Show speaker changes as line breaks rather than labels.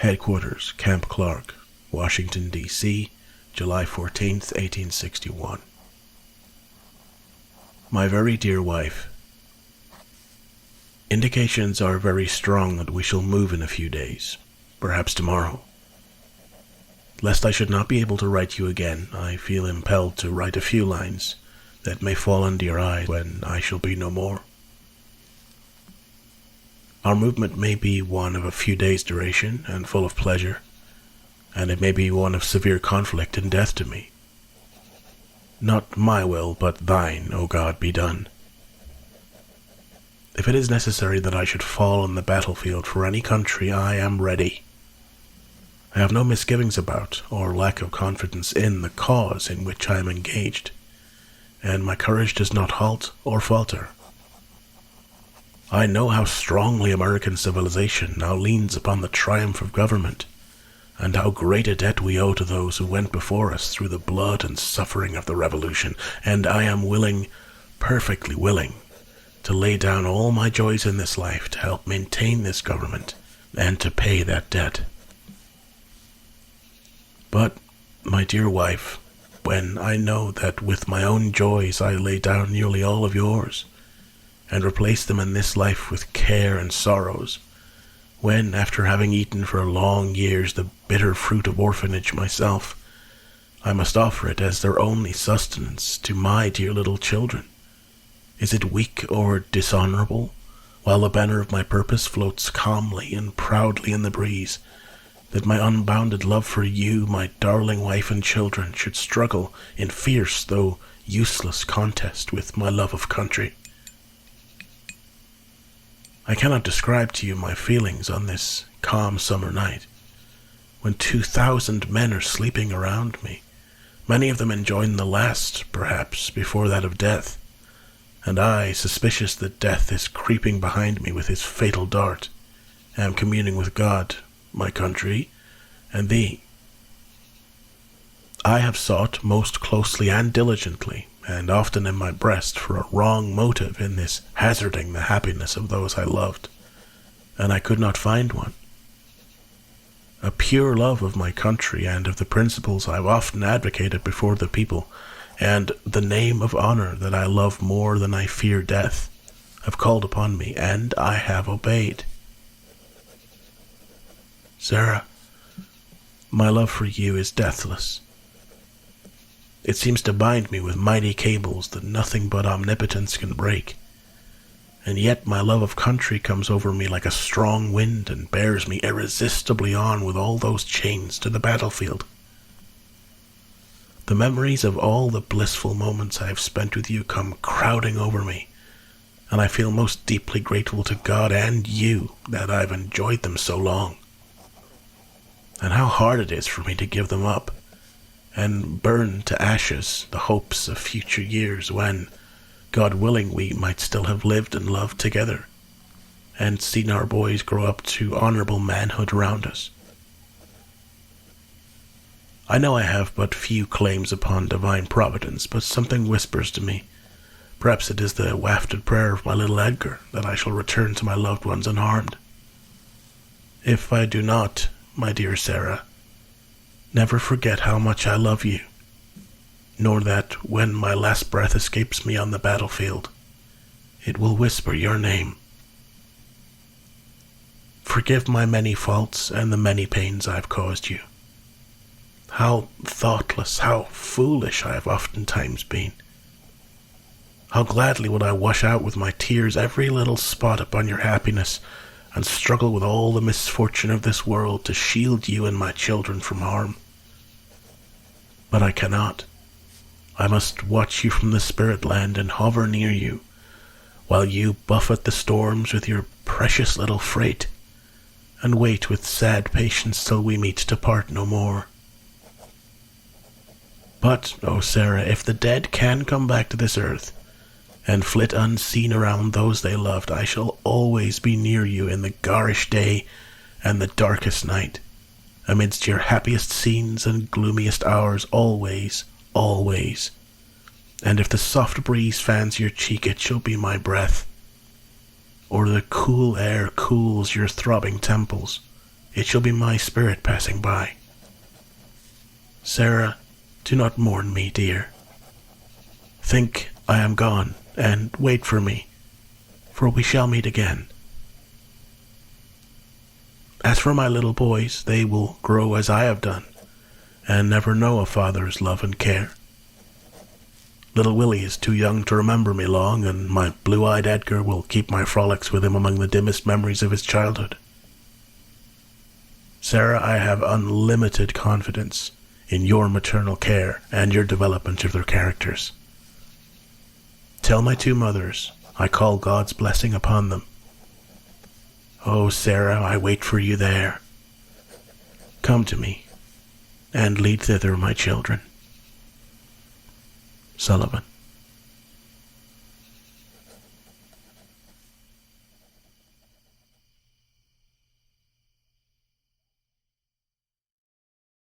Headquarters, Camp Clark, Washington, D.C., July 14th, 1861. My very dear wife, indications are very strong that we shall move in a few days, perhaps tomorrow. Lest I should not be able to write you again, I feel impelled to write a few lines that may fall under your eye when I shall be no more. Our movement may be one of a few days' duration and full of pleasure, and it may be one of severe conflict and death to me. Not my will, but thine, O God, be done. If it is necessary that I should fall on the battlefield for any country, I am ready. I have no misgivings about, or lack of confidence in, the cause in which I am engaged, and my courage does not halt or falter. I know how strongly American civilization now leans upon the triumph of government, and how great a debt we owe to those who went before us through the blood and suffering of the Revolution, and I am willing, perfectly willing, to lay down all my joys in this life to help maintain this government and to pay that debt. But, my dear wife, when I know that with my own joys I lay down nearly all of yours, and replace them in this life with care and sorrows, when, after having eaten for long years the bitter fruit of orphanage myself, I must offer it as their only sustenance to my dear little children, is it weak or dishonorable, while the banner of my purpose floats calmly and proudly in the breeze, that my unbounded love for you, my darling wife and children, should struggle in fierce though useless contest with my love of country? I cannot describe to you my feelings on this calm summer night, when 2,000 men are sleeping around me, many of them enjoying the last, perhaps, before that of death, and I, suspicious that death is creeping behind me with his fatal dart, am communing with God, my country, and thee. I have sought most closely and diligently, and often in my breast, for a wrong motive in this hazarding the happiness of those I loved, and I could not find one. A pure love of my country and of the principles I have often advocated before the people, and the name of honor that I love more than I fear death, have called upon me, and I have obeyed. Sarah, my love for you is deathless. It seems to bind me with mighty cables that nothing but omnipotence can break. And yet my love of country comes over me like a strong wind and bears me irresistibly on with all those chains to the battlefield. The memories of all the blissful moments I have spent with you come crowding over me, and I feel most deeply grateful to God and you that I've enjoyed them so long. And how hard it is for me to give them up, and burn to ashes the hopes of future years when, God willing, we might still have lived and loved together, and seen our boys grow up to honorable manhood around us. I know I have but few claims upon divine providence, but something whispers to me, perhaps it is the wafted prayer of my little Edgar, that I shall return to my loved ones unharmed. If I do not, my dear Sarah, never forget how much I love you, nor that, when my last breath escapes me on the battlefield, it will whisper your name. Forgive my many faults and the many pains I have caused you. How thoughtless, how foolish I have oftentimes been. How gladly would I wash out with my tears every little spot upon your happiness, and struggle with all the misfortune of this world to shield you and my children from harm. But I cannot. I must watch you from the spirit land and hover near you, while you buffet the storms with your precious little freight, and wait with sad patience till we meet to part no more. But, O Sarah, if the dead can come back to this earth, and flit unseen around those they loved, I shall always be near you in the garish day and the darkest night, amidst your happiest scenes and gloomiest hours, always, always. And if the soft breeze fans your cheek, it shall be my breath, or the cool air cools your throbbing temples, it shall be my spirit passing by. Sarah, do not mourn me, dear. Think I am gone, and wait for me, for we shall meet again. As for my little boys, they will grow as I have done, and never know a father's love and care. Little Willie is too young to remember me long, and my blue-eyed Edgar will keep my frolics with him among the dimmest memories of his childhood. Sarah, I have unlimited confidence in your maternal care and your development of their characters. Tell my two mothers I call God's blessing upon them. Oh, Sarah, I wait for you there. Come to me, and lead thither my children. Sullivan.